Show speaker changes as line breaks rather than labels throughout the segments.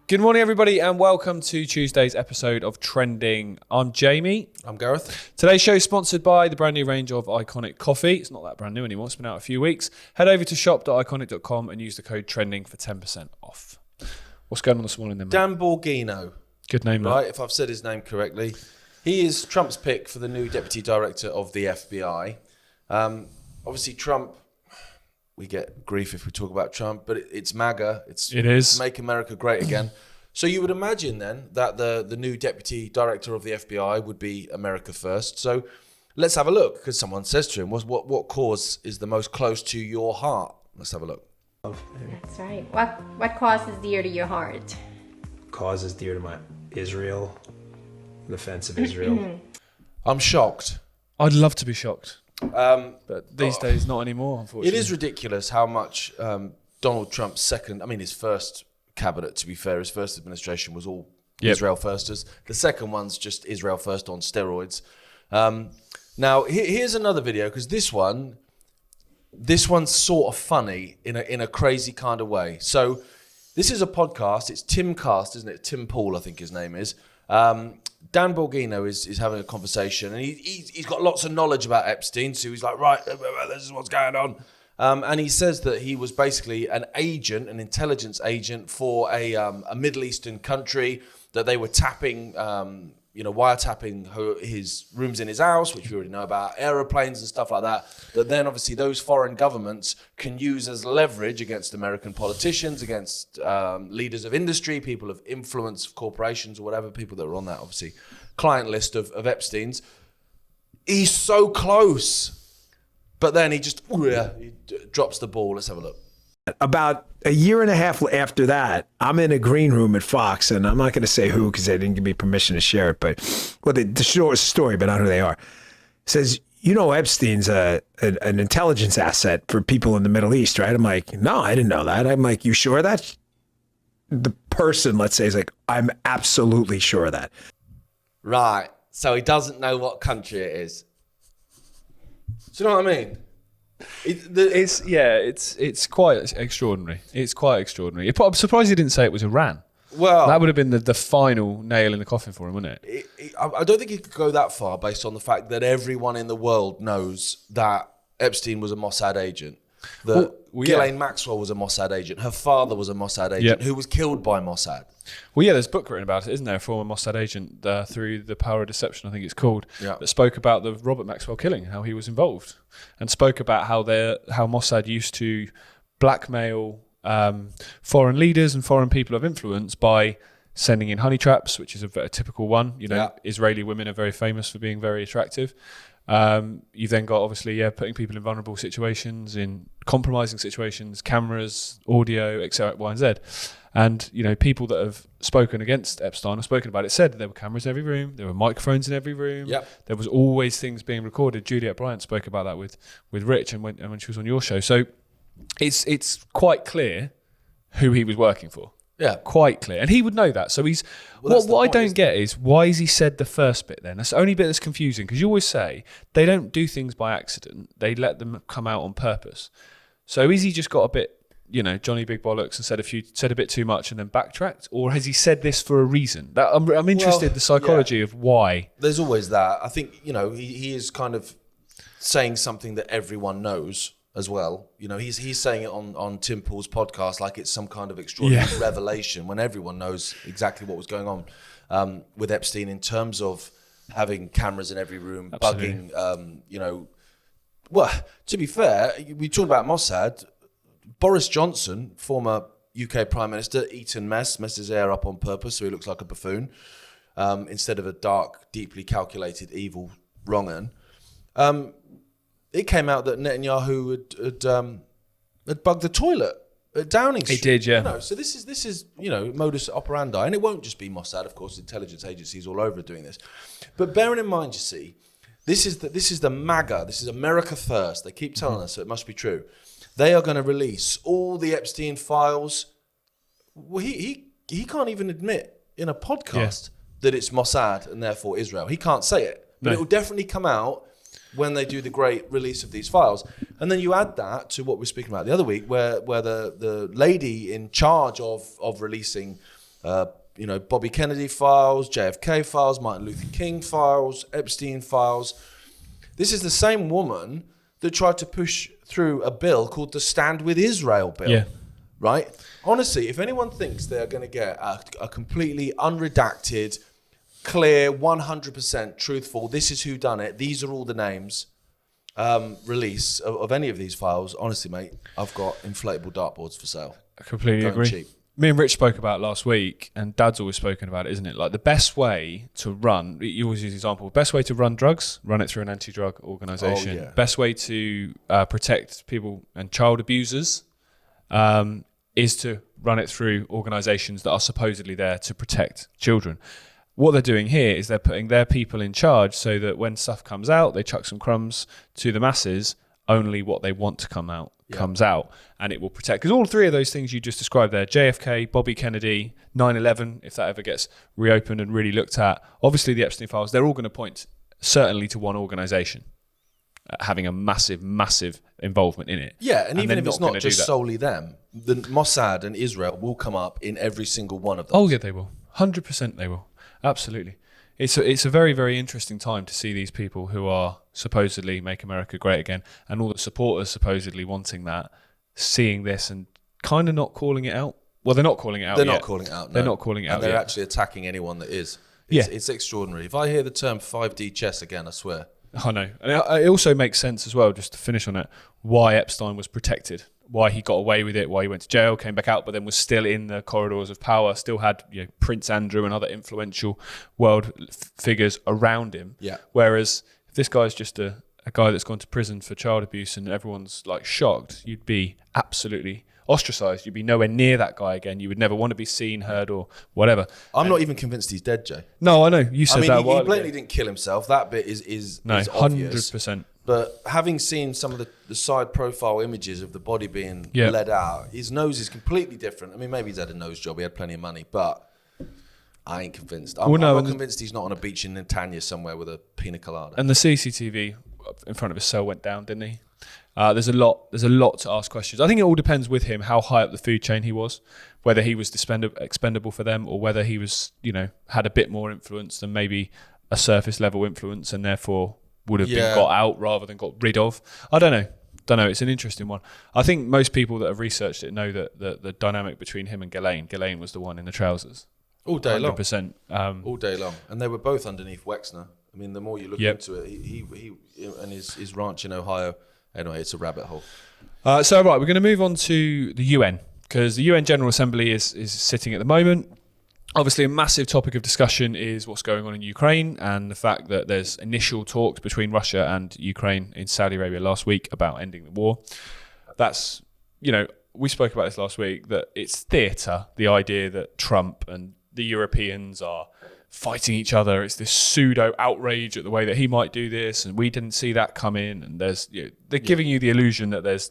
Good morning, everybody, and welcome to Tuesday's episode of Trending. I'm Jamie.
I'm Gareth.
Today's show is sponsored by the brand new range of Ickonic coffee. It's not that brand new anymore. It's been out a few weeks. Head over to shop.ickonic.com and use the code TRENDING for 10% off. What's going on this morning then, mate?
Dan Borgino.
Good name,
right?
mate.
If I've said his name correctly. He is Trump's pick for the new deputy director of the FBI. Obviously, Trump, we get grief if we talk about Trump, but it's MAGA.
It is.
Make America Great Again. So you would imagine then that the new deputy director of the FBI would be America first. So let's have a look, because someone says to him, what cause is the most close to your heart? Let's have a look.
That's right. What cause is dear to your heart?
Cause is dear to my Israel, defense of Israel.
I'm shocked.
I'd love to be shocked. But these days, not anymore, unfortunately.
It is ridiculous how much Donald Trump's his first cabinet, to be fair, his first administration was all Israel firsters. The second one's just Israel first on steroids. Now, here's another video, because this one's sort of funny in a crazy kind of way. So this is a podcast. It's Timcast, isn't it? Tim Paul, I think his name is. Dan Borgino is having a conversation, and he's got lots of knowledge about Epstein, so he's like, right, this is what's going on. And he says that he was basically an intelligence agent for a Middle Eastern country, that they were wiretapping his rooms in his house, which we already know about, aeroplanes and stuff like that, that then obviously those foreign governments can use as leverage against American politicians, against leaders of industry, people of influence, corporations or whatever, people that are on that obviously client list of Epstein's. He's so close, but then he drops the ball. Let's have a look.
About a year and a half after that, I'm in a green room at Fox, and I'm not going to say who because they didn't give me permission to share it. But the short story, but not who they are. It says, Epstein's an intelligence asset for people in the Middle East, right? I'm like, no, I didn't know that. I'm like, you sure of that? The person, let's say, is like, I'm absolutely sure of that.
Right. So he doesn't know what country it is. Do you know what I mean?
It's quite extraordinary. It's quite extraordinary. I'm surprised he didn't say it was Iran.
Well,
that would have been the final nail in the coffin for him, wouldn't it?
I don't think he could go that far based on the fact that everyone in the world knows that Epstein was a Mossad agent. Ghislaine Maxwell was a Mossad agent. Her father was a Mossad agent who was killed by Mossad.
Well, there's a book written about it, isn't there? A former Mossad agent, Through the Power of Deception, I think it's called, that spoke about the Robert Maxwell killing, how he was involved, and spoke about how Mossad used to blackmail foreign leaders and foreign people of influence by sending in honey traps, which is a typical one. Israeli women are very famous for being very attractive. You've then got obviously putting people in vulnerable situations, in compromising situations, cameras, audio, etc., Y and Z. And people that have spoken against Epstein, have spoken about it, said there were cameras in every room, there were microphones in every room, there was always things being recorded. Juliet Bryant spoke about that with Rich and when she was on your show. So it's quite clear who he was working for. Yeah, quite clear, and he would know that. So he's what I don't get is why has he said the first bit then? That's the only bit that's confusing, because you always say they don't do things by accident; they let them come out on purpose. So is he just got a bit, Johnny Big Bollocks and said a bit too much and then backtracked, or has he said this for a reason? That I'm interested in the psychology of why.
There's always that. I think he is kind of saying something that everyone knows as well. He's saying it on Tim Paul's podcast like it's some kind of extraordinary revelation, when everyone knows exactly what was going on with Epstein in terms of having cameras in every room, bugging. Well, to be fair, we talked about Mossad. Boris Johnson, former UK Prime Minister, messed his hair up on purpose so he looks like a buffoon instead of a dark, deeply calculated, evil wrong-un. It came out that Netanyahu had bugged the toilet at Downing Street.
He did, yeah.
So this is modus operandi, and it won't just be Mossad, of course. Intelligence agencies all over are doing this. But bearing in mind, you see, this is the MAGA. This is America First. They keep telling us, so it must be true. They are going to release all the Epstein files. Well, he can't even admit in a podcast that it's Mossad and therefore Israel. He can't say it, but it will definitely come out when they do the great release of these files. And then you add that to what we were speaking about the other week, where the lady in charge of releasing Bobby Kennedy files, JFK files, Martin Luther King files, Epstein files. This is the same woman that tried to push through a bill called the Stand With Israel bill.
Yeah.
Right? Honestly, if anyone thinks they're going to get a completely unredacted, clear, 100% truthful, this is who done it, these are all the names, release of any of these files, honestly, mate, I've got inflatable dartboards for sale.
I completely agree.
Cheap.
Me and Rich spoke about it last week, and Dad's always spoken about it, isn't it? Like the best way to run, you always use the example, best way to run drugs, run it through an anti-drug organisation.
Oh, yeah.
Best way to protect people and child abusers is to run it through organisations that are supposedly there to protect children. What they're doing here is they're putting their people in charge so that when stuff comes out, they chuck some crumbs to the masses, only what they want to come out comes out, and it will protect. Because all three of those things you just described there, JFK, Bobby Kennedy, 9/11, if that ever gets reopened and really looked at, obviously the Epstein files, they're all going to point certainly to one organisation having a massive, massive involvement in it.
Yeah, and even if it's not just solely them, the Mossad and Israel will come up in every single one of those.
Oh yeah, they will. 100% they will. Absolutely. It's a very, very interesting time to see these people who are supposedly make America great again, and all the supporters supposedly wanting that, seeing this and kind of not calling it out. Well, they're not calling it out
They're
yet.
not calling it out, no.
They're not calling it out
And they're
yet.
actually attacking anyone that is.
Yeah.
It's extraordinary. If I hear the term 5D chess again, I swear.
I know. And it also makes sense as well, just to finish on it, why Epstein was protected, why he got away with it, why he went to jail, came back out, but then was still in the corridors of power, still had Prince Andrew and other influential world figures around him.
Yeah.
Whereas if this guy's just a guy that's gone to prison for child abuse and everyone's like shocked, you'd be absolutely ostracized. You'd be nowhere near that guy again. You would never want to be seen, heard, or whatever.
I'm not even convinced he's dead, Jay.
No, I know. You said that a while
he blatantly didn't kill himself. That bit is
no,
obvious.
100%.
But having seen some of the side profile images of the body being let out, his nose is completely different. I mean, maybe he's had a nose job. He had plenty of money, but I ain't convinced. I'm not convinced he's not on a beach in Netanya somewhere with a pina colada.
And the CCTV in front of his cell went down, didn't he? There's a lot to ask questions. I think it all depends with him how high up the food chain he was, whether he was expendable for them, or whether he was, had a bit more influence than maybe a surface level influence, and therefore would have been got out rather than got rid of. I don't know. It's an interesting one. I think most people that have researched it know that the dynamic between him and Ghislaine was the one in the trousers.
All day
100%.
long. All day long. And they were both underneath Wexner. I mean, the more you look into it, he and his ranch in Ohio. Anyway, it's a rabbit hole.
We're going to move on to the UN, because the UN General Assembly is sitting at the moment. Obviously, a massive topic of discussion is what's going on in Ukraine and the fact that there's initial talks between Russia and Ukraine in Saudi Arabia last week about ending the war. That's, we spoke about this last week, that it's theatre, the idea that Trump and the Europeans are fighting each other. It's this pseudo outrage at the way that he might do this, and we didn't see that come in. And there's they're giving you the illusion that there's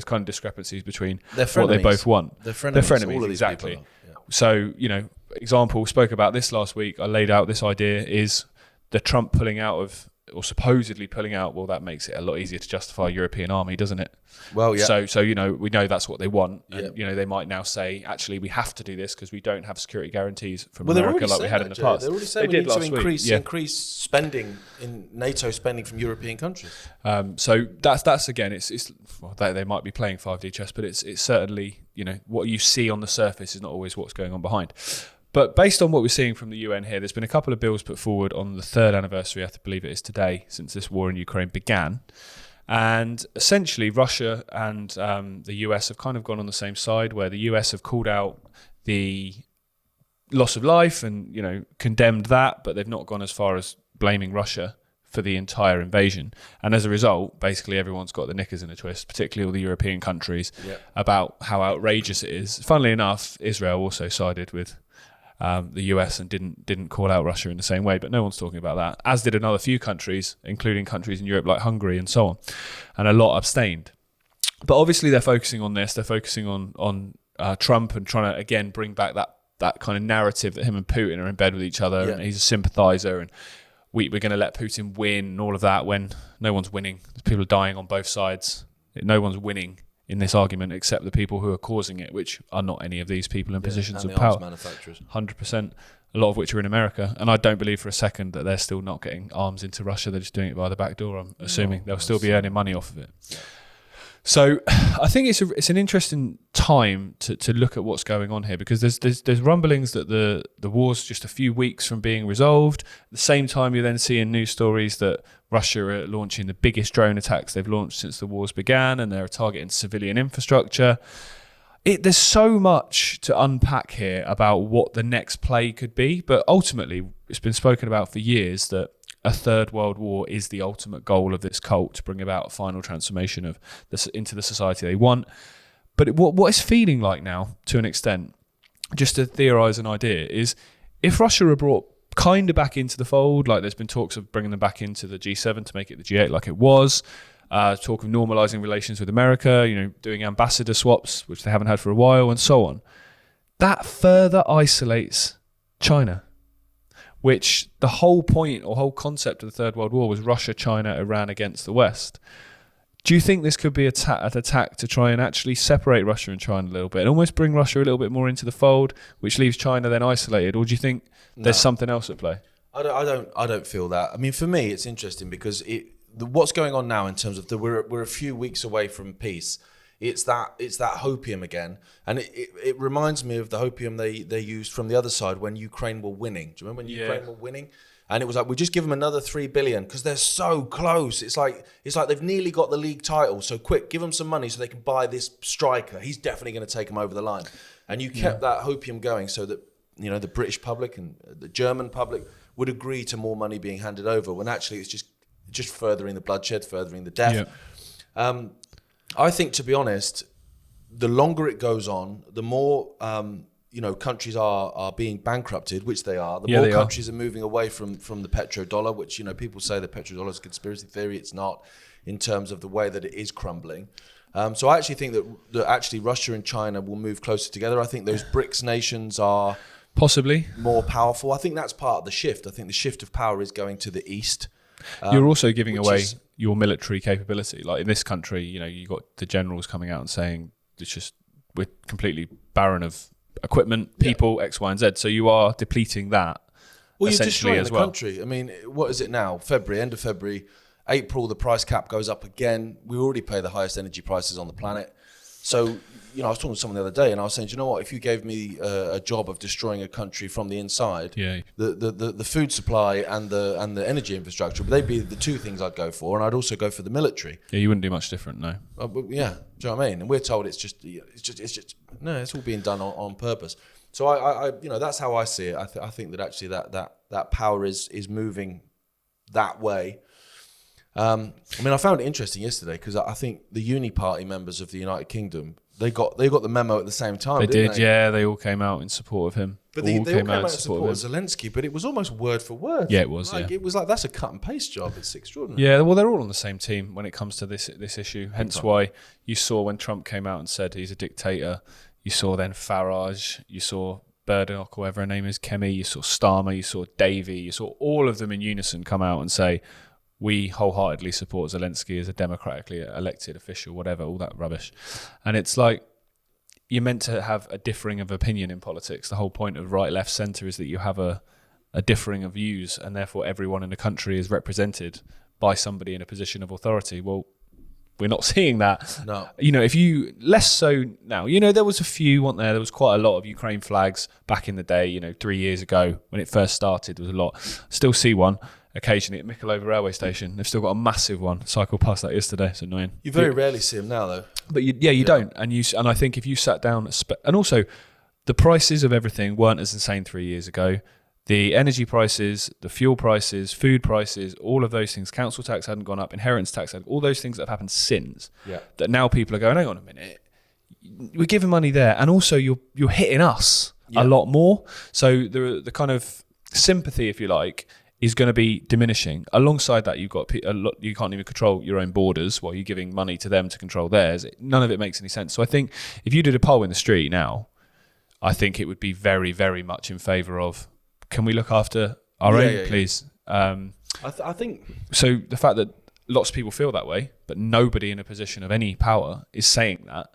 kind of discrepancies between what they both want.
They're frenemies. All of these
exactly.
People are.
So, example, we spoke about this last week. I laid out this idea is the Trump pulling out of, or supposedly pulling out, well, that makes it a lot easier to justify a European army, doesn't it?
Well, yeah.
So we know that's what they want. And, they might now say, actually, we have to do this because we don't have security guarantees from America like we had in the past.
They already said we need to increase spending in NATO spending from European countries.
So that's again, they might be playing 5D chess, but it's certainly, what you see on the surface is not always what's going on behind. But based on what we're seeing from the UN here, there's been a couple of bills put forward on the third anniversary, I have to believe it is today, since this war in Ukraine began. And essentially, Russia and the US have kind of gone on the same side, where the US have called out the loss of life and, condemned that, but they've not gone as far as blaming Russia for the entire invasion. And as a result, basically everyone's got the knickers in a twist, particularly all the European countries, about how outrageous it is. Funnily enough, Israel also sided with the US and didn't call out Russia in the same way, but no one's talking about that, as did another few countries, including countries in Europe like Hungary and so on, and a lot abstained. But obviously they're focusing on this, they're focusing on Trump and trying to again bring back that kind of narrative that him and Putin are in bed with each other and he's a sympathizer and we're going to let Putin win and all of that, when no one's winning. People are dying on both sides. No one's winning in this argument except the people who are causing it, which are not any of these people in positions of
and the
power.
arms manufacturers.
100%. A lot of which are in America. And I don't believe for a second that they're still not getting arms into Russia. They're just doing it by the back door, I'm assuming. They'll still be earning money off of it. Yeah. So I think it's an interesting time to look at what's going on here, because there's rumblings that the war's just a few weeks from being resolved. At the same time, you're then seeing news stories that Russia are launching the biggest drone attacks they've launched since the wars began, and they're targeting civilian infrastructure. There's so much to unpack here about what the next play could be, but ultimately it's been spoken about for years that a third world war is the ultimate goal of this cult, to bring about a final transformation of this into the society they want. But what it's feeling like now, to an extent, just to theorise an idea, is if Russia are brought kind of back into the fold, like there's been talks of bringing them back into the G7 to make it the G8 like it was, talk of normalising relations with America, doing ambassador swaps, which they haven't had for a while, and so on. That further isolates China, which the whole point or whole concept of the Third World War was Russia, China, Iran against the West. Do you think this could be an attack to try and actually separate Russia and China a little bit and almost bring Russia a little bit more into the fold, which leaves China then isolated? Or do you think there's something else at play?
I don't feel that. I mean, for me, it's interesting because what's going on now in terms of we're a few weeks away from peace. It's that hopium again, and it reminds me of the hopium they used from the other side when Ukraine were winning. Do you remember when Ukraine were winning? And it was like, we just give them another 3 billion because they're so close. It's like they've nearly got the league title. So quick, give them some money so they can buy this striker. He's definitely going to take them over the line. And you kept that hopium going so that the British public and the German public would agree to more money being handed over. When actually it's just furthering the bloodshed, furthering the death. Yeah. I think, to be honest, the longer it goes on, the more countries are being bankrupted, which they are. The more countries are moving away from the petrodollar, which people say the petrodollar is a conspiracy theory. It's not, in terms of the way that it is crumbling. So I actually think that actually Russia and China will move closer together. I think those BRICS nations are
possibly
more powerful. I think that's part of the shift. I think the shift of power is going to the east.
You're also giving away your military capability. Like in this country, you got the generals coming out and saying we're completely barren of equipment, people, X, Y, and Z. So you are depleting that.
Well, you're
essentially
destroying
as
the
well.
Country. I mean, what is it now? End of February, April, the price cap goes up again. We already pay the highest energy prices on the planet. So, I was talking to someone the other day, and I was saying, do you know what? If you gave me a job of destroying a country from the inside, the food supply and the energy infrastructure, they'd be the two things I'd go for, and I'd also go for the military.
Yeah, you wouldn't do much different, no.
But do you know what I mean? And we're told it's all being done on purpose. So I that's how I see it. I think that actually that power is moving that way. I found it interesting yesterday because I think the Uni Party members of the United Kingdom, they got the memo at the same time.
They
didn't
did, yeah. They all came out in support of him.
But they all came out in support of Zelensky, but it was almost word for word.
Yeah, it was.
It was like, that's a cut and paste job. It's extraordinary.
Yeah, well, they're all on the same team when it comes to this issue. Hence why you saw when Trump came out and said he's a dictator, you saw then Farage, you saw Burdock, or whatever her name is, Kemi, you saw Starmer, you saw Davey, you saw all of them in unison come out and say, we wholeheartedly support Zelensky as a democratically elected official, whatever, all that rubbish. And it's like, you're meant to have a differing of opinion in politics. The whole point of right, left, centre is that you have a differing of views, and therefore everyone in the country is represented by somebody in a position of authority. Well, we're not seeing that.
No.
If you, less so now, there was a few, weren't there? There was quite a lot of Ukraine flags back in the day, 3 years ago when it first started, there was a lot. Still see one occasionally at Mikolova railway station. They've still got a massive one. Cycled past that yesterday. It's annoying.
You very rarely see them now, though.
But you don't. And I think if you sat down, and also the prices of everything weren't as insane 3 years ago. The energy prices, the fuel prices, food prices, all of those things, council tax hadn't gone up, inheritance tax, all those things that have happened since, that now people are going, hang on a minute, we're giving money there, and also you're hitting us a lot more. So the kind of sympathy, if you like, is going to be diminishing. Alongside that, you've got a lot, you can't even control your own borders while you're giving money to them to control theirs. None of it makes any sense. So I think if you did a poll in the street now, I think it would be very, very much in favour of, can we look after our own, please?
I think
so. The fact that lots of people feel that way, but nobody in a position of any power is saying that.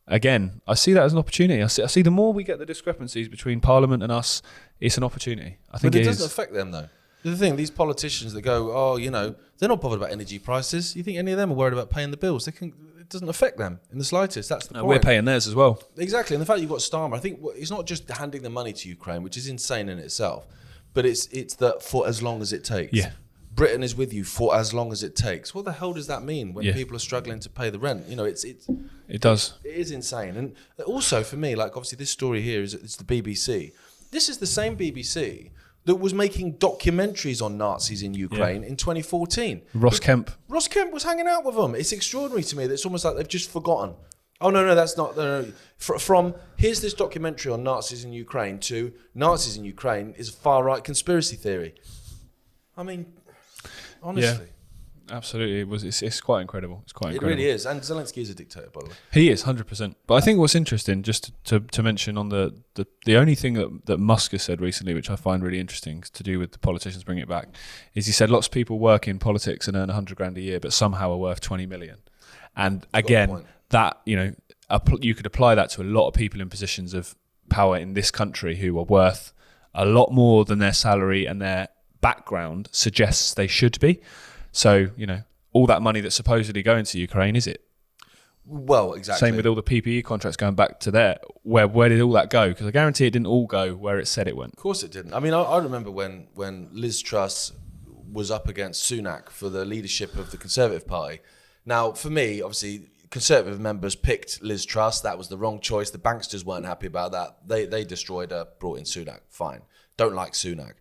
Again, I see that as an opportunity. I see the more we get the discrepancies between Parliament and us, it's an opportunity. I think
it doesn't affect them though. The thing, these politicians that go, oh, they're not bothered about energy prices. You think any of them are worried about paying the bills? It doesn't affect them in the slightest. That's the point.
We're paying theirs as well.
Exactly. And the fact you've got Starmer, I think it's not just handing the money to Ukraine, which is insane in itself, but it's that for as long as it takes.
Yeah.
Britain is with you for as long as it takes. What the hell does that mean when people are struggling to pay the rent?
It does.
It is insane. And also for me, like obviously this story here it's the BBC. This is the same BBC that was making documentaries on Nazis in Ukraine in 2014.
Ross Kemp
was hanging out with them. It's extraordinary to me that it's almost like they've just forgotten. Oh, no, that's not... No. From here's this documentary on Nazis in Ukraine to Nazis in Ukraine is a far-right conspiracy theory. I mean, honestly.
Yeah. Absolutely, it's quite incredible. It's quite incredible.
It really is, and Zelensky is a dictator, by the way.
He is 100%. But I think what's interesting, just to mention on the only thing that Musk has said recently, which I find really interesting, to do with the politicians bringing it back, is he said lots of people work in politics and earn 100 grand a year, but somehow are worth 20 million. And again, that you could apply that to a lot of people in positions of power in this country who are worth a lot more than their salary and their background suggests they should be. So, all that money that's supposedly going to Ukraine, is it?
Well, exactly.
Same with all the PPE contracts going back to there. Where did all that go? Because I guarantee it didn't all go where it said it went.
Of course it didn't. I mean, I remember when Liz Truss was up against Sunak for the leadership of the Conservative Party. Now, for me, obviously, Conservative members picked Liz Truss. That was the wrong choice. The banksters weren't happy about that. They destroyed her, brought in Sunak. Fine. Don't like Sunak.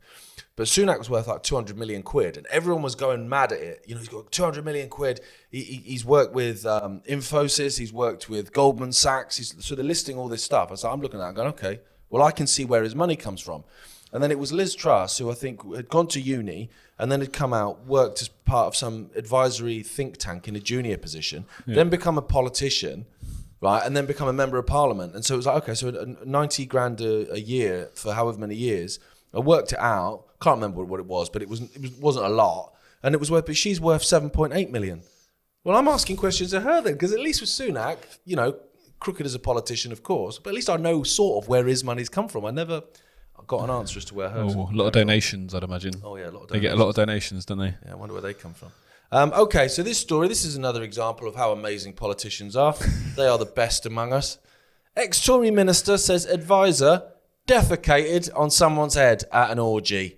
But Sunak was worth like 200 million quid, and everyone was going mad at it. He's got 200 million quid. He's worked with Infosys. He's worked with Goldman Sachs. So they're listing all this stuff. I'm looking at it and going, okay, well, I can see where his money comes from. And then it was Liz Truss, who I think had gone to uni and then had come out, worked as part of some advisory think tank in a junior position, then become a politician, right, and then become a member of parliament. And so it was like, okay, so 90 grand a year for however many years. I worked it out. Can't remember what it was, but it wasn't a lot. And it was worth, but she's worth 7.8 million. Well, I'm asking questions of her then, because at least with Sunak, crooked as a politician, of course, but at least I know sort of where his money's come from. I never got an answer as to where hers.
A lot of donations, I'd imagine.
Oh yeah, a lot of donations.
They get a lot of donations, don't they?
Yeah, I wonder where they come from. Okay, so this is another example of how amazing politicians are. They are the best among us. Ex-Tory minister says advisor defecated on someone's head at an orgy.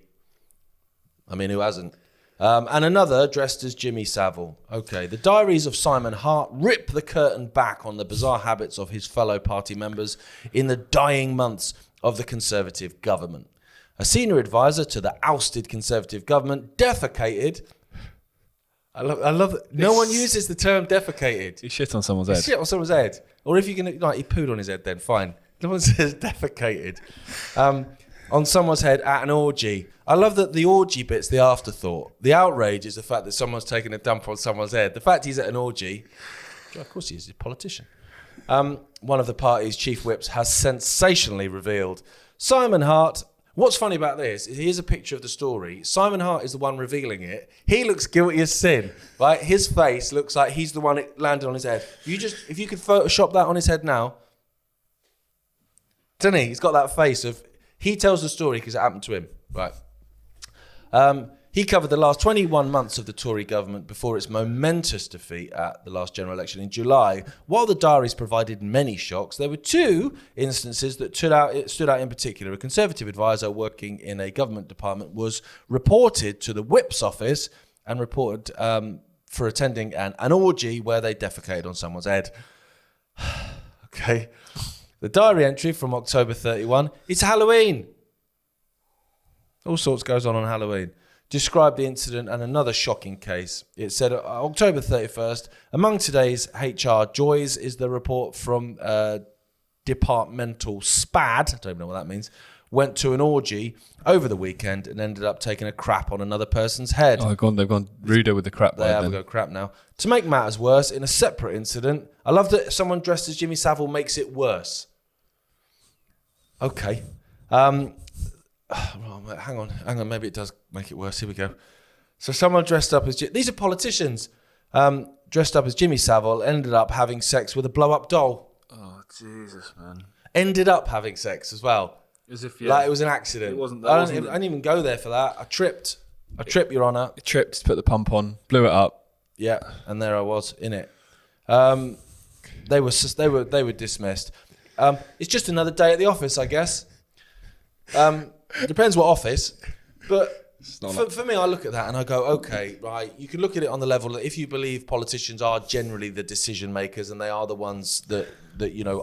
I mean, who hasn't? And another dressed as Jimmy Savile. Okay, the diaries of Simon Hart rip the curtain back on the bizarre habits of his fellow party members in the dying months of the Conservative government. A senior advisor to the ousted Conservative government defecated. I love it. No one uses the term defecated.
He shit on someone's head.
Shit on someone's head. Or if you're going to, he pooed on his head then, fine. No one says defecated. On someone's head at an orgy. I love that the orgy bit's the afterthought. The outrage is the fact that someone's taking a dump on someone's head. The fact he's at an orgy, of course he is, he's a politician. One of the party's chief whips has sensationally revealed Simon Hart. What's funny about this is here's a picture of the story. Simon Hart is the one revealing it. He looks guilty as sin, right? His face looks like he's the one it landed on his head. If you could Photoshop that on his head now, doesn't he? He's got that face of, he tells the story because it happened to him, right? He covered the last 21 months of the Tory government before its momentous defeat at the last general election in July. While the diaries provided many shocks, there were two instances that stood out in particular. A Conservative advisor working in a government department was reported to the Whip's office and reported for attending an orgy where they defecated on someone's head. Okay. The diary entry from October 31, it's Halloween. All sorts goes on Halloween. Described the incident and another shocking case. It said October 31st, among today's HR joys is the report from departmental SPAD, I don't even know what that means, went to an orgy over the weekend and ended up taking a crap on another person's head.
Oh, they've gone ruder with the crap.
They have go crap now. To make matters worse, in a separate incident, I love that someone dressed as Jimmy Savile makes it worse. Okay. Hang on, maybe it does make it worse. Here we go. So someone dressed up as... These are politicians. dressed up as Jimmy Savile, ended up having sex with a blow-up doll.
Oh, Jesus, man.
Ended up having sex as well.
As if,
Like it was an accident.
It wasn't.
I didn't even go there for that. I tripped, Your Honour.
Tripped to put the pump on, blew it up.
Yeah, and there I was in it. They were dismissed. It's just another day at the office, I guess. Depends what office, but for me, I look at that and I go, okay, right. You can look at it on the level that if you believe politicians are generally the decision makers and they are the ones that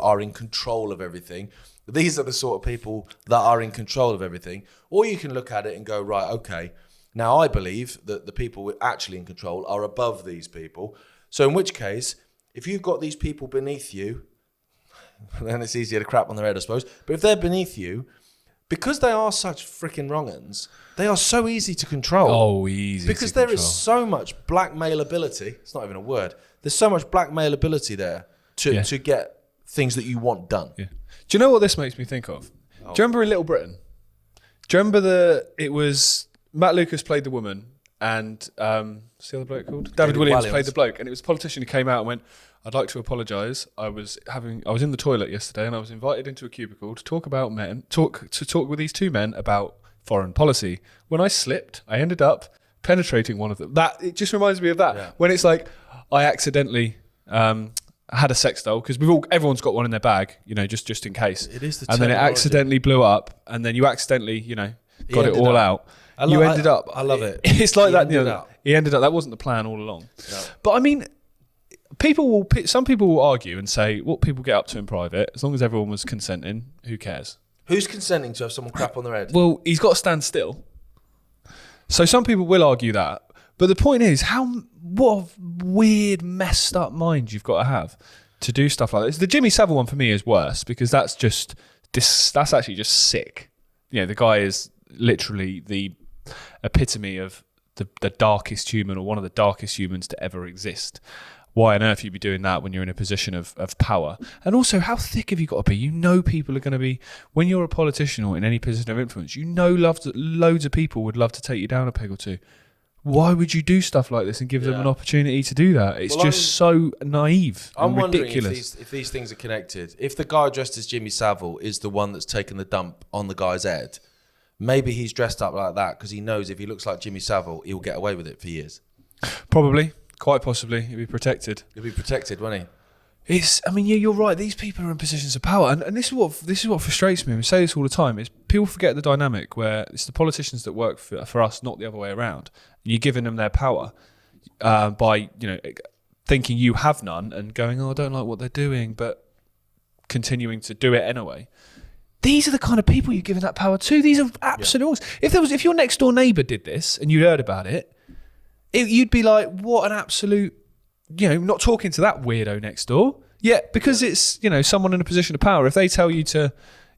are in control of everything. These are the sort of people that are in control of everything. Or you can look at it and go, right, okay. Now I believe that the people actually in control are above these people. So in which case, if you've got these people beneath you, then it's easier to crap on their head, I suppose. But if they're beneath you, because they are such freaking wrong-uns, they are so easy to control.
Oh, easy
because
to
there
control.
is so much blackmailability. It's not even a word. There's so much blackmailability there to get things that you want done.
Yeah. Do you know what this makes me think of? Do you remember in Little Britain? Do you remember it was Matt Lucas played the woman and what's the other bloke called? David Williams played the bloke, and it was a politician who came out and went, I'd like to apologise. I was in the toilet yesterday and I was invited into a cubicle to talk with these two men about foreign policy. When I slipped, I ended up penetrating one of them. It just reminds me of that. When it's like I accidentally had a sex doll, because everyone's got one in their bag, just in case.
It is the
and then it accidentally blew up, and then you accidentally, got it all out. I
love it.
It's like that. He ended up. That wasn't the plan all along. No. But I mean, some people will argue and say what people get up to in private, as long as everyone was consenting, who cares?
Who's consenting to have someone crap on their head?
Well, he's got to stand still. So some people will argue that. But the point is, what a weird, messed up mind you've got to have to do stuff like this. The Jimmy Savile one for me is worse, because that's actually just sick. The guy is literally the epitome of the darkest human, or one of the darkest humans to ever exist. Why on earth you'd be doing that when you're in a position of power? And also, how thick have you got to be? People are going to be, when you're a politician or in any position of influence, loads of people would love to take you down a peg or two. Why would you do stuff like this and give them an opportunity to do that? It's so naive and ridiculous.
If these things are connected. If the guy dressed as Jimmy Savile is the one that's taken the dump on the guy's head, maybe he's dressed up like that because he knows if he looks like Jimmy Savile, he'll get away with it for years.
Probably. Quite possibly. He'll be protected.
He'll be protected, won't he?
You're right. These people are in positions of power, and this is what frustrates me. We say this all the time: is people forget the dynamic where it's the politicians that work for us, not the other way around. And you're giving them their power by thinking you have none, and going, "Oh, I don't like what they're doing," but continuing to do it anyway. These are the kind of people you're giving that power to. These are absolute. Yeah. If your next door neighbour did this and you heard about it, you'd be like, "What an absolute." Not talking to that weirdo next door. Yeah, because it's, someone in a position of power. If they tell you to,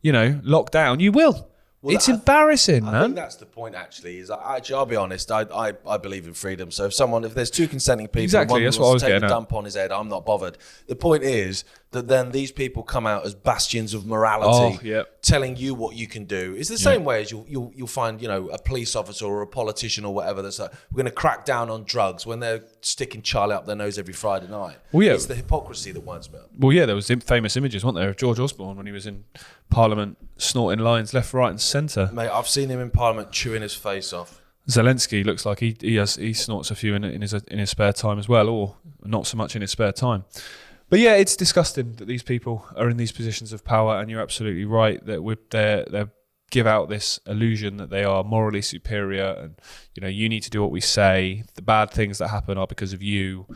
lock down, you will. Well, it's embarrassing, man.
I think that's the point, actually. I'll be honest, I believe in freedom. So if there's two consenting people,
exactly, that's what I was getting at.
Take a dump on his head, I'm not bothered. The point is that then these people come out as bastions of morality, telling you what you can do. It's the same way as you'll find, a police officer or a politician or whatever that's like, we're going to crack down on drugs when they're sticking Charlie up their nose every Friday night.
Well, yeah.
It's the hypocrisy that winds me up.
Well, yeah, there was famous images, weren't there, of George Osborne when he was in Parliament snorting lines left, right and centre.
Mate, I've seen him in Parliament chewing his face off.
Zelensky looks like he snorts a few in his spare time as well, or not so much in his spare time. But yeah, it's disgusting that these people are in these positions of power, and you're absolutely right that they give out this illusion that they are morally superior, and you need to do what we say. The bad things that happen are because of you,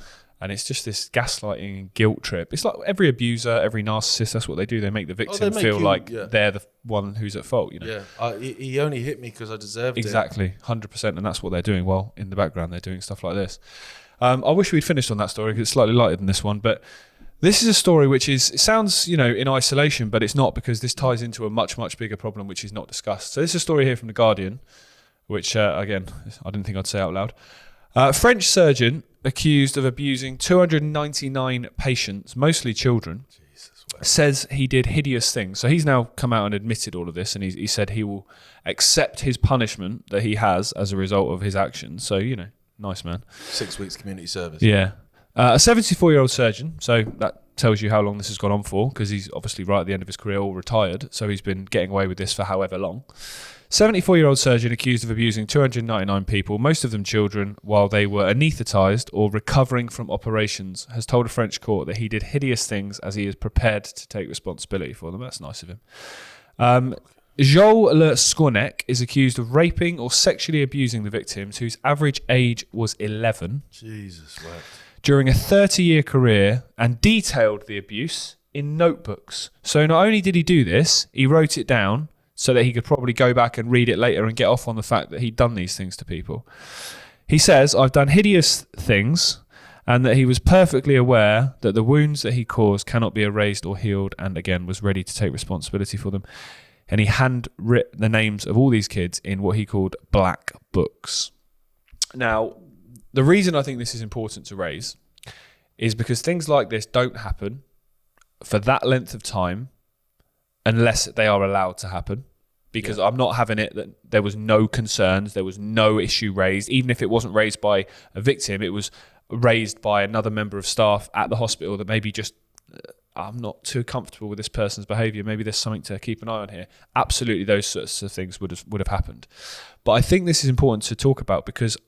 and it's just this gaslighting and guilt trip. It's like every abuser, every narcissist. That's what they do. They make the victim feel like they're the one who's at fault.
Yeah, he only hit me because I deserved it.
Exactly, 100%, and that's what they're doing. Well, in the background, they're doing stuff like this. I wish we'd finished on that story because it's slightly lighter than this one, but. This is a story which it sounds, in isolation, but it's not, because this ties into a much, much bigger problem which is not discussed. So this is a story here from The Guardian, which, again, I didn't think I'd say out loud. French surgeon accused of abusing 299 patients, mostly children, says he did hideous things. So he's now come out and admitted all of this, and he said he will accept his punishment that he has as a result of his actions. So, nice man.
6 weeks community service.
Yeah. A 74-year-old surgeon, so that tells you how long this has gone on for, because he's obviously right at the end of his career, all retired, so he's been getting away with this for however long. 74-year-old surgeon accused of abusing 299 people, most of them children, while they were anaesthetised or recovering from operations, has told a French court that he did hideous things as he is prepared to take responsibility for them. That's nice of him. Joel Le Scornec is accused of raping or sexually abusing the victims, whose average age was 11.
Jesus, wow.
During a 30-year career, and detailed the abuse in notebooks. So not only did he do this, he wrote it down so that he could probably go back and read it later and get off on the fact that he'd done these things to people. He says, I've done hideous things, and that he was perfectly aware that the wounds that he caused cannot be erased or healed, and again was ready to take responsibility for them. And he handwritten the names of all these kids in what he called black books. Now, the reason I think this is important to raise is because things like this don't happen for that length of time unless they are allowed to happen. Because I'm not having it that there was no concerns, there was no issue raised. Even if it wasn't raised by a victim, it was raised by another member of staff at the hospital that maybe just, I'm not too comfortable with this person's behaviour. Maybe there's something to keep an eye on here. Absolutely, those sorts of things would have happened. But I think this is important to talk about because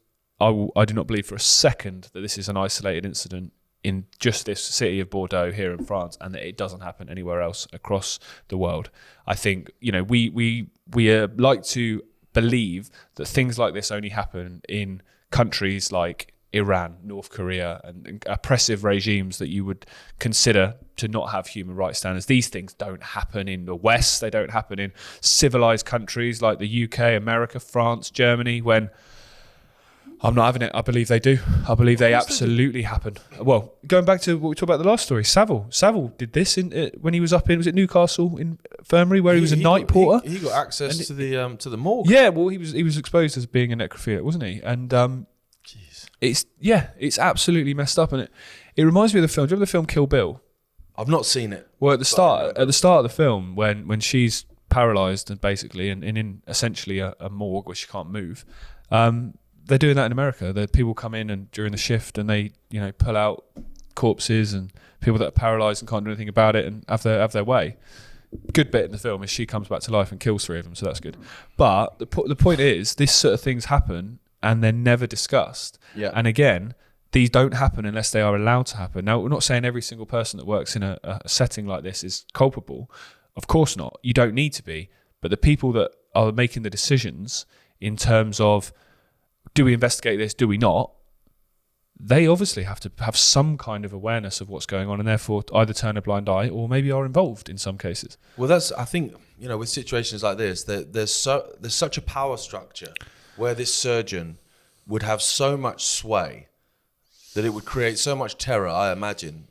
I do not believe for a second that this is an isolated incident in just this city of Bordeaux here in France, and that it doesn't happen anywhere else across the world. I think, you know, we like to believe that things like this only happen in countries like Iran, North Korea, and oppressive regimes that you would consider to not have human rights standards. These things don't happen in the West. They don't happen in civilized countries like the UK, America, France, Germany, when I'm not having it. I believe they do. I believe they absolutely happen. Well, going back to what we talked about the last story, Savile did this when he was up in, was it Newcastle Infirmary, where he was a night porter?
He got access to the morgue.
Yeah, well, he was exposed as being a necrophiliac, wasn't he? And it's absolutely messed up, and it reminds me of the film. Do you remember the film Kill Bill?
I've not seen it.
Well, at the start of the film, when she's paralysed and basically in essentially a morgue where she can't move. They're doing that in America. The people come in and during the shift and they, you know, pull out corpses and people that are paralysed and can't do anything about it and have their way. Good bit in the film is she comes back to life and kills 3 of them, so that's good. But the point is, this sort of things happen and they're never discussed.
Yeah.
And again, these don't happen unless they are allowed to happen. Now, we're not saying every single person that works in a setting like this is culpable. Of course not. You don't need to be. But the people that are making the decisions in terms of, do we investigate this? Do we not? They obviously have to have some kind of awareness of what's going on and therefore either turn a blind eye or maybe are involved in some cases.
Well, I think, you know, with situations like this, there's such a power structure where this surgeon would have so much sway that it would create so much terror, I imagine,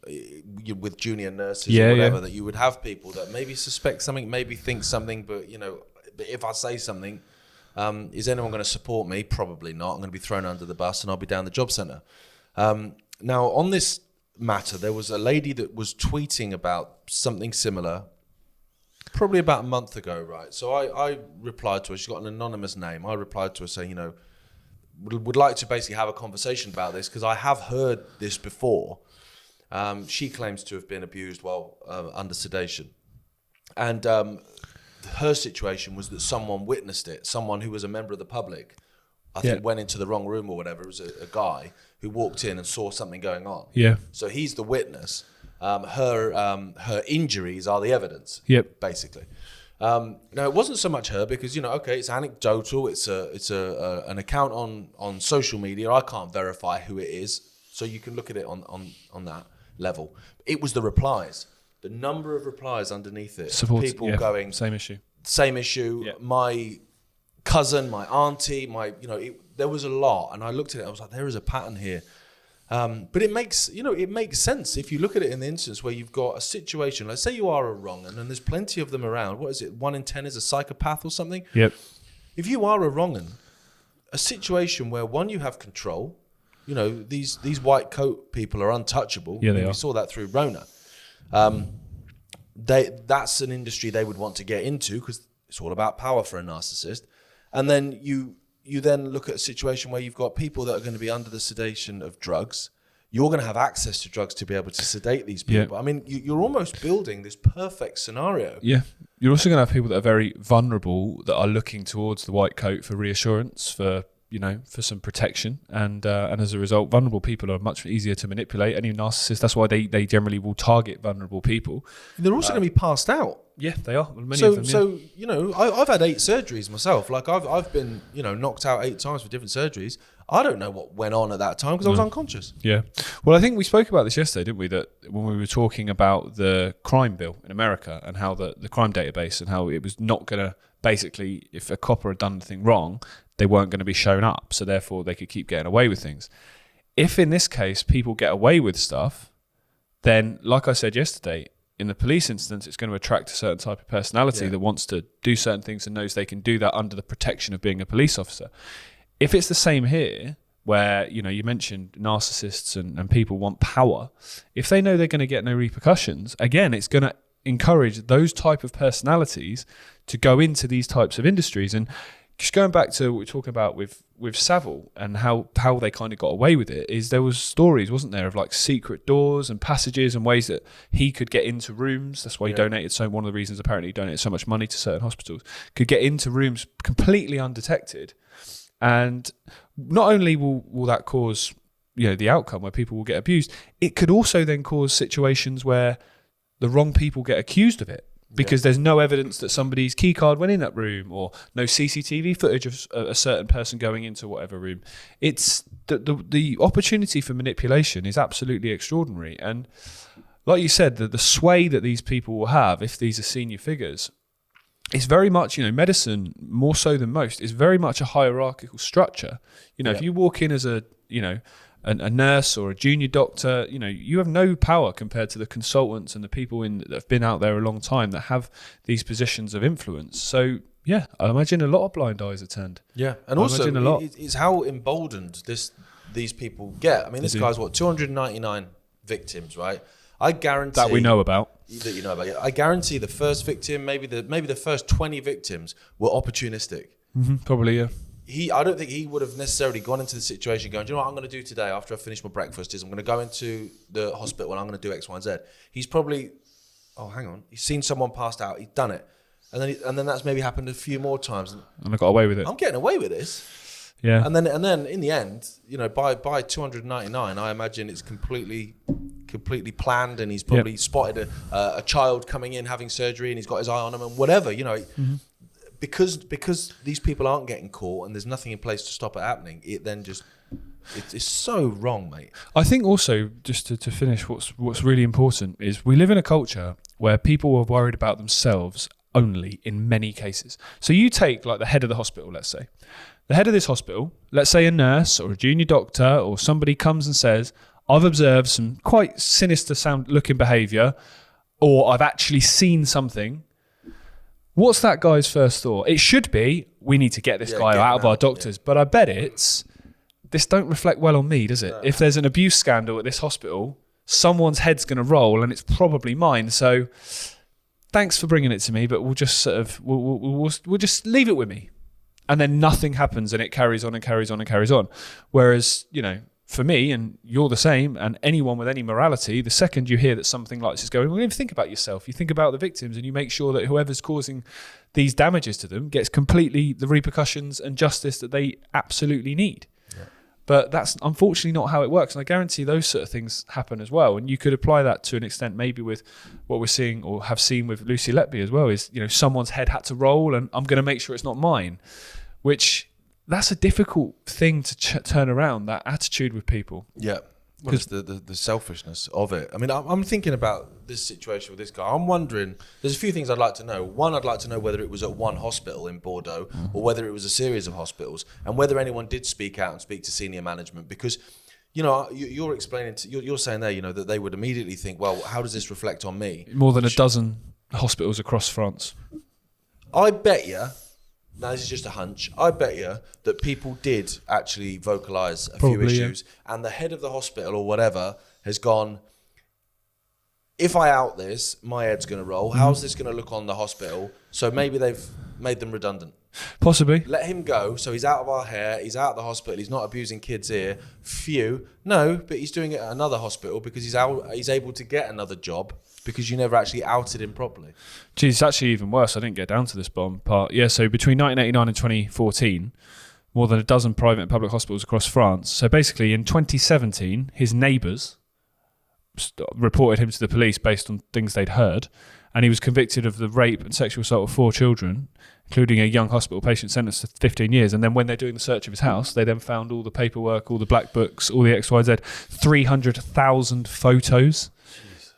with junior nurses or whatever, that you would have people that maybe suspect something, maybe think something, but, you know, if I say something, is anyone going to support me? Probably not. I'm going to be thrown under the bus and I'll be down the job centre. Now, on this matter, there was a lady that was tweeting about something similar probably about a month ago, right? So I replied to her. She's got an anonymous name. I replied to her saying, you know, would like to basically have a conversation about this because I have heard this before. She claims to have been abused while under sedation. And her situation was that someone witnessed it, someone who was a member of the public, I think went into the wrong room or whatever. It was a guy who walked in and saw something going on. Yeah. So he's the witness. Her injuries are the evidence. Yep. Basically. Now it wasn't so much her because, you know, okay, it's anecdotal. It's an account on social media. I can't verify who it is, so you can look at it on that level. It was the replies. The number of replies underneath it, people going same issue. Yeah. My cousin, my auntie, there was a lot, and I looked at it. I was like, there is a pattern here, but it makes sense if you look at it in the instance where you've got a situation. Let's say you are a wrong-un, and there's plenty of them around. What is it? 1 in 10 is a psychopath or something. Yep. If you are a wrong-un, a situation where you have control. You know, these white coat people are untouchable. Yeah, they are. We saw that through Rona. That's an industry they would want to get into because it's all about power for a narcissist. And then you then look at a situation where you've got people that are going to be under the sedation of drugs. you're going to have access to drugs to be able to sedate these people.
Yeah.
I mean, you're almost building this perfect scenario.
Yeah. You're also going to have people that are very vulnerable that are looking towards the white coat for reassurance, for some protection, and as a result, vulnerable people are much easier to manipulate. Any narcissist, that's why they generally will target vulnerable people.
They're also going to be passed out.
Yeah, they are. Many of them. Yeah.
So I've had 8 surgeries myself. Like I've been knocked out 8 times for different surgeries. I don't know what went on at that time because I was unconscious.
Yeah. Well, I think we spoke about this yesterday, didn't we? That when we were talking about the crime bill in America and how the crime database and how it was not going to, basically, if a copper had done anything wrong, they weren't going to be shown up. So therefore, they could keep getting away with things. If in this case, people get away with stuff, then, like I said yesterday, in the police instance, it's going to attract a certain type of personality that wants to do certain things and knows they can do that under the protection of being a police officer. If it's the same here, where, you mentioned narcissists and people want power, if they know they're going to get no repercussions, again, it's going to encourage those type of personalities to go into these types of industries. And just going back to what we're talking about with Savile and how they kind of got away with it, is there was stories, wasn't there, of like secret doors and passages and ways that he could get into rooms. That's why he donated one of the reasons apparently he donated so much money to certain hospitals, could get into rooms completely undetected. And not only will that cause, the outcome where people will get abused, it could also then cause situations where the wrong people get accused of it because there's no evidence that somebody's key card went in that room, or no CCTV footage of a certain person going into whatever room. It's the opportunity for manipulation is absolutely extraordinary. And like you said, the sway that these people will have if these are senior figures, it's very much, medicine, more so than most, is very much a hierarchical structure. If you walk in as a nurse or a junior doctor, you have no power compared to the consultants and the people that have been out there a long time that have these positions of influence. So, yeah, I imagine a lot of blind eyes are turned.
Yeah, and also it's how emboldened these people get. I mean, this guy's 299 victims, right? I guarantee
that we know about.
That you know about. I guarantee the first victim, maybe the first 20 victims were opportunistic.
Mm-hmm, probably, yeah.
I don't think he would have necessarily gone into the situation going, do you know what I'm going to do today after I finish my breakfast is I'm going to go into the hospital and I'm going to do X, Y, and Z. He's probably, he's seen someone passed out, he's done it. And then that's maybe happened a few more times.
And I got away with it.
I'm getting away with this.
Yeah.
And then in the end, by 299, I imagine it's completely planned, and he's probably spotted a child coming in having surgery and he's got his eye on him and whatever, because these people aren't getting caught and there's nothing in place to stop it happening, it then just it's so wrong, mate.
I think also, just to finish, what's really important is we live in a culture where people are worried about themselves only in many cases. So you take like the head of the hospital, let's say. The head of this hospital, let's say a nurse or a junior doctor or somebody comes and says, I've observed some quite sinister looking behaviour, or I've actually seen something. What's that guy's first thought? It should be, we need to get this guy out of our doctors. Yeah. But I bet this don't reflect well on me, does it? No. If there's an abuse scandal at this hospital, someone's head's going to roll and it's probably mine. So thanks for bringing it to me, but we'll just sort of, we'll just leave it with me. And then nothing happens and it carries on and carries on and carries on. Whereas, for me, and you're the same, and anyone with any morality, the second you hear that something like this is going on, you don't even think about yourself. You think about the victims and you make sure that whoever's causing these damages to them gets completely the repercussions and justice that they absolutely need. Yeah. But that's unfortunately not how it works. And I guarantee those sort of things happen as well. And you could apply that to an extent maybe with what we're seeing or have seen with Lucy Letby as well, is, someone's head had to roll and I'm going to make sure it's not mine, which... That's a difficult thing to turn around, that attitude with people.
Yeah, because the selfishness of it. I mean, I'm thinking about this situation with this guy. I'm wondering, there's a few things I'd like to know. One, I'd like to know whether it was at one hospital in Bordeaux or whether it was a series of hospitals, and whether anyone did speak out and speak to senior management. Because, you're explaining, you're saying there, that they would immediately think, well, how does this reflect on me?
More than a dozen hospitals across France.
I bet you... Now, this is just a hunch. I bet you that people did actually vocalise a few issues, and the head of the hospital or whatever has gone, if I out this, my head's going to roll. How's this going to look on the hospital? So maybe they've made them redundant.
Possibly.
Let him go. So he's out of our hair. He's out of the hospital. He's not abusing kids here. Phew. No, but he's doing it at another hospital because he's able to get another job because you never actually outed him properly.
Geez, it's actually even worse. I didn't get down to this bomb part. Yeah, so between 1989 and 2014, more than a dozen private and public hospitals across France. So basically in 2017, his neighbours reported him to the police based on things they'd heard, and he was convicted of the rape and sexual assault of 4 children, including a young hospital patient sentenced to 15 years. And then when they're doing the search of his house, they then found all the paperwork, all the black books, all the XYZ, 300,000 photos.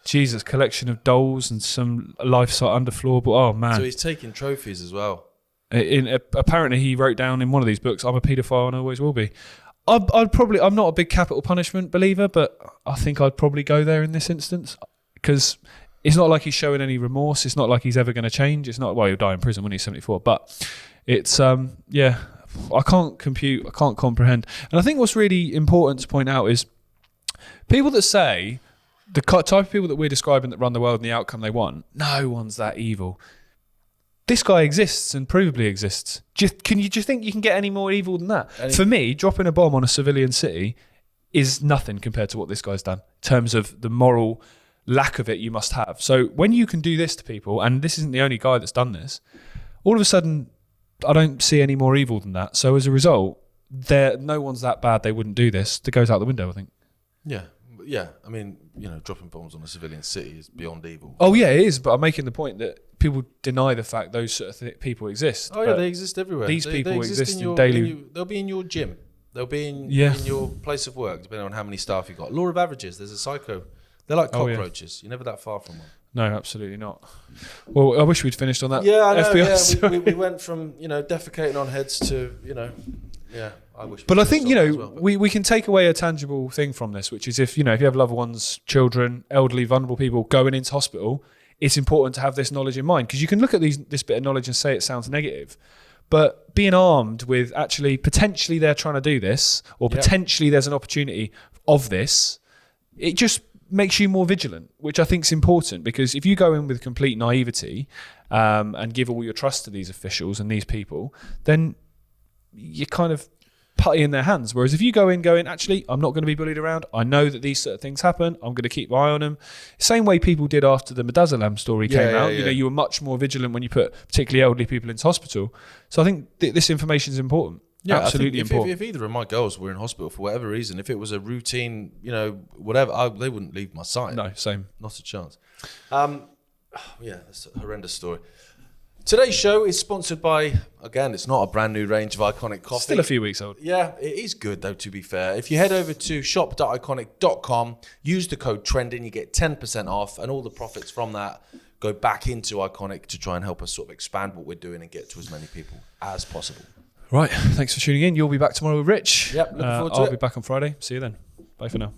Jesus, collection of dolls and some life-size underfloor. But oh man!
So he's taking trophies as well.
Apparently, he wrote down in one of these books, "I'm a paedophile and I always will be." I'm not a big capital punishment believer, but I think I'd probably go there in this instance because it's not like he's showing any remorse. It's not like he's ever going to change. It's not, well, he'll die in prison when he's 74, but it's, I can't compute, I can't comprehend. And I think what's really important to point out is people that say the type of people that we're describing that run the world and the outcome they want, no one's that evil. This guy exists and provably exists. Can you just think you can get any more evil than that? For me, dropping a bomb on a civilian city is nothing compared to what this guy's done in terms of the moral lack of it you must have. So when you can do this to people, and this isn't the only guy that's done this, all of a sudden I don't see any more evil than that. So as a result, no one's that bad they wouldn't do this. That goes out the window, I think.
Yeah. I mean, dropping bombs on a civilian city is beyond evil.
Oh yeah, it is. But I'm making the point that people deny the fact those sort of people exist.
Oh yeah, they exist everywhere.
These people exist in
daily. They'll be in your gym. They'll be in your place of work, depending on how many staff you got. Law of averages. There's a psycho. They're like cockroaches. You're never that far from one.
No, absolutely not. Well, I wish we'd finished on that.
Yeah, I know.
FBI
we went from defecating on heads to I wish.
But I think we can take away a tangible thing from this, which is if you have loved ones, children, elderly, vulnerable people going into hospital, it's important to have this knowledge in mind because you can look at this bit of knowledge and say it sounds negative, but being armed with actually potentially they're trying to do this or potentially there's an opportunity of this, it just makes you more vigilant, which I think is important because if you go in with complete naivety and give all your trust to these officials and these people, then you kind of putty in their hands. Whereas if you go in going, actually, I'm not going to be bullied around. I know that these sort of things happen. I'm going to keep my eye on them. Same way people did after the Midazolam story came out.
Yeah.
You were much more vigilant when you put particularly elderly people into hospital. So I think this information is important. Yeah, absolutely important.
If either of my girls were in hospital for whatever reason, if it was a routine, whatever, they wouldn't leave my side.
No, same.
Not a chance. That's a horrendous story. Today's show is sponsored by, again, it's not a brand new range of Ickonic coffee.
Still a few weeks old.
Yeah, it is good though, to be fair. If you head over to shop.ickonic.com, use the code TRENDING, you get 10% off, and all the profits from that go back into Ickonic to try and help us sort of expand what we're doing and get to as many people as possible.
Right, thanks for tuning in. You'll be back tomorrow with Rich.
Yep, looking forward to it.
I'll be back on Friday. See you then. Bye for now.